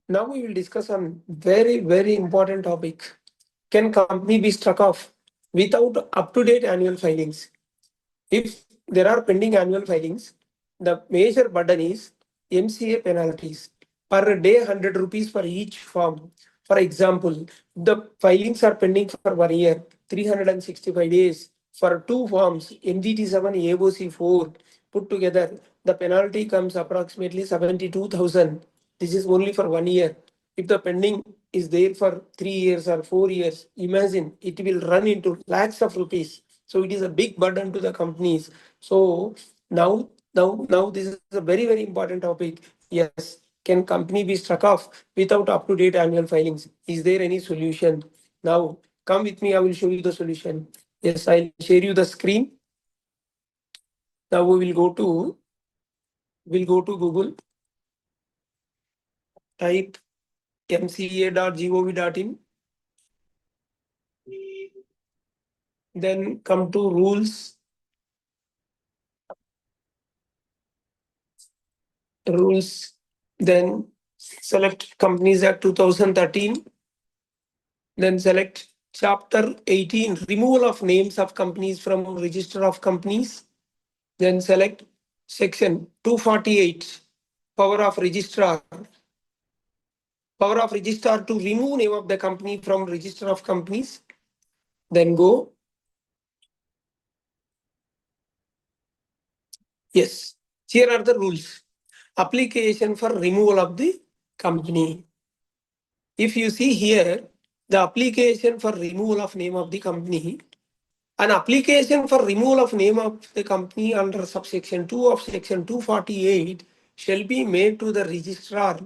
Now we will discuss on very important topic. Can company be struck off without up-to-date annual filings? If there are pending annual filings, the major burden is MCA penalties. Per day, 100 rupees for each form. For example, the filings are pending for 1 year, 365 days. For two forms, NGT 7, AOC 4, put together, the penalty comes approximately 72,000. This is only for 1 year. If the pending is there for 3 years or 4 years, imagine it will run into lakhs of rupees. So it is a big burden to the companies. So now this is a very important topic. Yes, can company be struck off without up-to-date annual filings? Is there any solution? Now come with me, I will show you the solution. Yes, I'll share you the screen. Now we will go to Google, type mca.gov.in, then come to rules, then select Companies Act 2013, then select Chapter 18, removal of names of companies from Register of Companies. Then select Section 248, power of registrar to remove name of the company from Register of Companies. Then go. Yes, here are the rules. Application for removal of the company. If you see here, the application for removal of name of the company, an application for removal of name of the company under subsection 2 of section 248 shall be made to the registrar,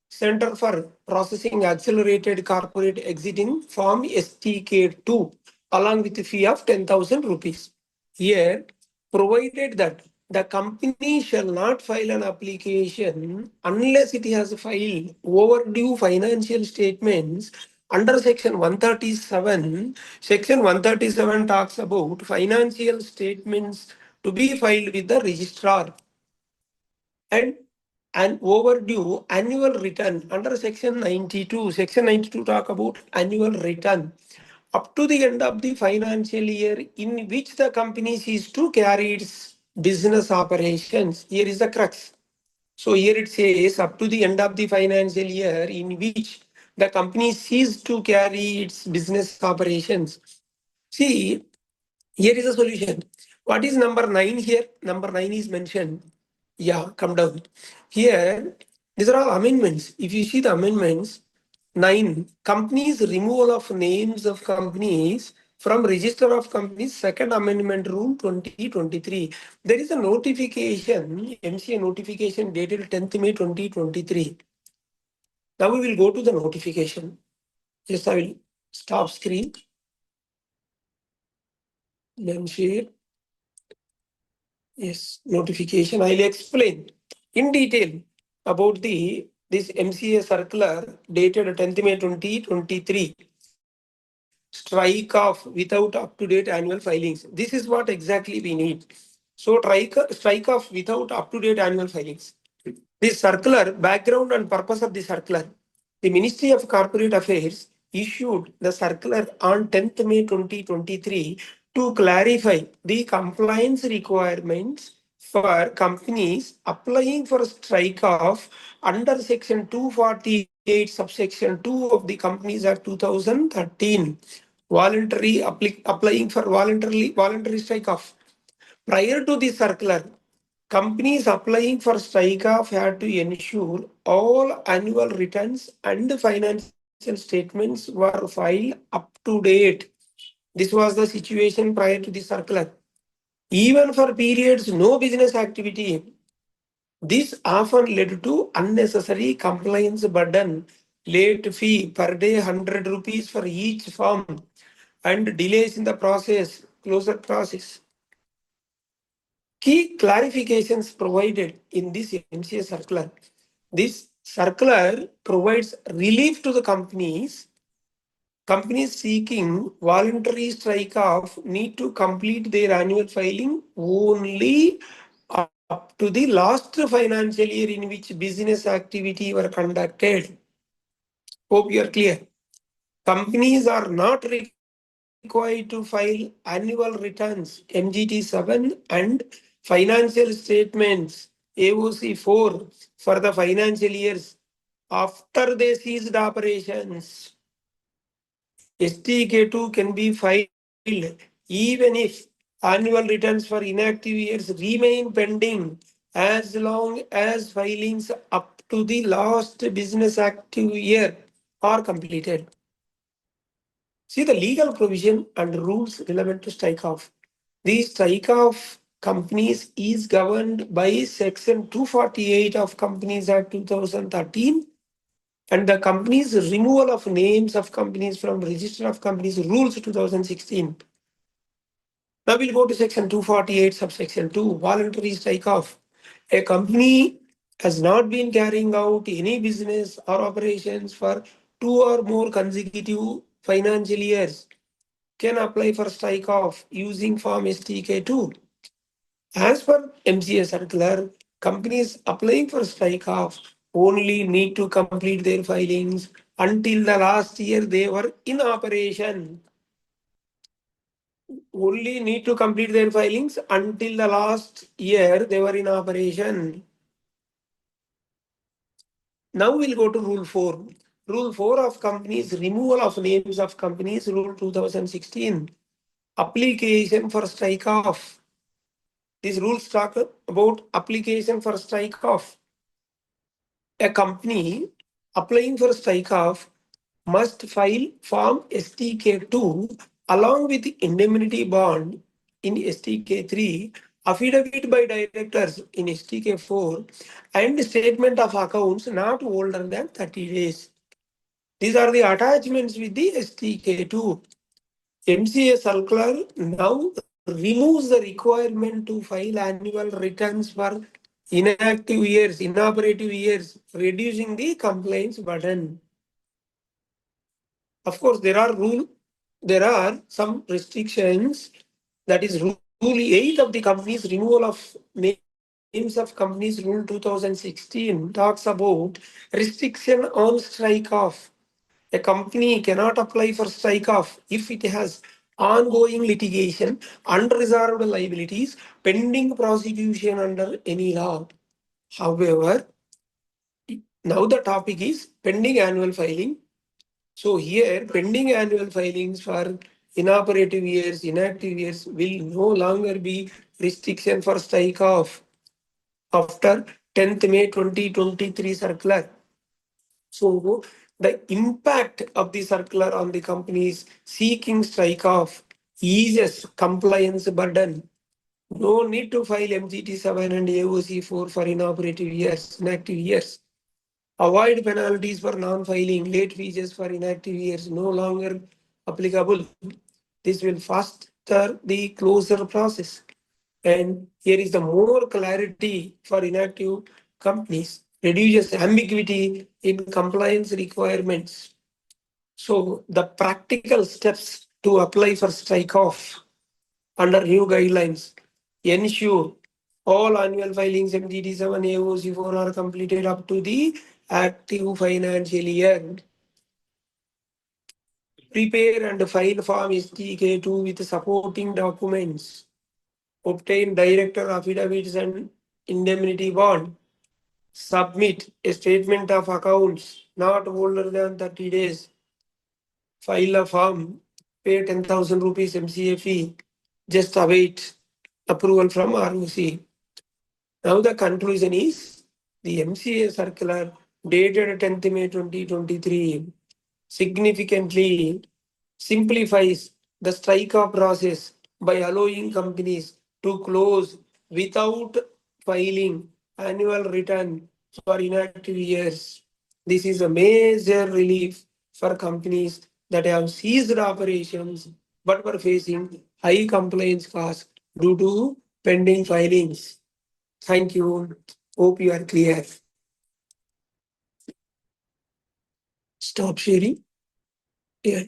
Center for Processing Accelerated Corporate Exiting Form STK2, along with a fee of 10,000 rupees. Here, provided that the company shall not file an application unless it has filed overdue financial statements under section 137. Section 137 talks about financial statements to be filed with the registrar, and an overdue annual return under section 92. Section 92 talk about annual return up to the end of the financial year in which the company ceases to carry its business operations. Here is the crux. So here it says up to the end of the financial year in which the company ceases to carry its business operations. See, here is a solution. What is number 9 here? Number 9 is mentioned. Yeah, come down. Here, these are all amendments. If you see the amendments, 9, companies removal of names of companies from register of companies, second amendment rule 2023. There is a notification, MCA notification dated 10th May 2023. Now we will go to the notification. Yes, I will stop screen. Then share. Yes, notification. I'll explain in detail about this MCA circular dated 10th May 2023. Strike off without up-to-date annual filings. This is what exactly we need. So strike off without up-to-date annual filings. This circular, background and purpose of the circular. The Ministry of Corporate Affairs issued the circular on 10th May 2023 to clarify the compliance requirements for companies applying for strike off under section 248 subsection 2 of the Companies Act 2013. Applying for voluntary strike off. Prior to the circular, companies applying for strike off had to ensure all annual returns and financial statements were filed up to date. This was the situation prior to the circular. Even for periods no business activity, this often led to unnecessary compliance burden, late fee per day 100 rupees for each form, and delays in the closure process. Key clarifications provided in this MCA circular. This circular provides relief to the companies. Companies seeking voluntary strike off need to complete their annual filing only up to the last financial year in which business activity were conducted. Hope you are clear. Companies are not required to file annual returns MGT 7 and financial statements AOC 4 for the financial years after they ceased operations. STK2 can be filed even if annual returns for inactive years remain pending as long as filings up to the last business active year are completed. See the legal provision and rules relevant to strike-off. These strike-off companies is governed by Section 248 of Companies Act 2013 and the company's removal of names of companies from Register of Companies Rules 2016. Now we'll go to Section 248, subsection 2, voluntary strike-off. A company has not been carrying out any business or operations for 2 or more consecutive financial years can apply for strike-off using Form STK2. As per MCA circular, companies applying for strike-off only need to complete their filings until the last year they were in operation. Only need to complete their filings until the last year they were in operation. Now we'll go to Rule 4. Rule 4 of companies, removal of names of companies, Rule 2016. Application for strike-off. These rules talk about application for strike-off. A company applying for strike-off must file Form STK2 along with indemnity bond in STK3, affidavit by directors in STK4, and statement of accounts not older than 30 days. These are the attachments with the STK2. MCA circular now removes the requirement to file annual returns for inactive years, inoperative years, reducing the compliance burden. Of course, there are some restrictions. That is Rule 8 of the company's removal of names of companies Rule 2016 talks about restriction on strike-off. A company cannot apply for strike-off if it has ongoing litigation, unresolved liabilities, pending prosecution under any law. However, now the topic is pending annual filing. So here, pending annual filings for inoperative years, inactive years will no longer be restriction for strike-off after 10th May 2023 circular. So the impact of the circular on the companies seeking strike-off eases compliance burden. No need to file MGT 7 and AOC 4 for inoperative years, inactive years. Avoid penalties for non-filing, late fees for inactive years no longer applicable. This will faster the closure process. And here is the more clarity for inactive companies, reduces ambiguity in compliance requirements. So the practical steps to apply for strike-off under new guidelines ensure all annual filings MGT 7 AOC 4 are completed up to the active financial year. Prepare and file Form STK2 with supporting documents. Obtain director affidavits and indemnity bond. Submit a statement of accounts not older than 30 days. File a form. Pay 10,000 rupees MCA fee. Just await approval from ROC. Now the conclusion is the MCA circular dated 10th May 2023 significantly simplifies the strike-off process by allowing companies to close without filing annual return for inactive years. This is a major relief for companies that have ceased operations but were facing high compliance costs due to pending filings. Thank you. Hope you are clear. Stop sharing. Yeah.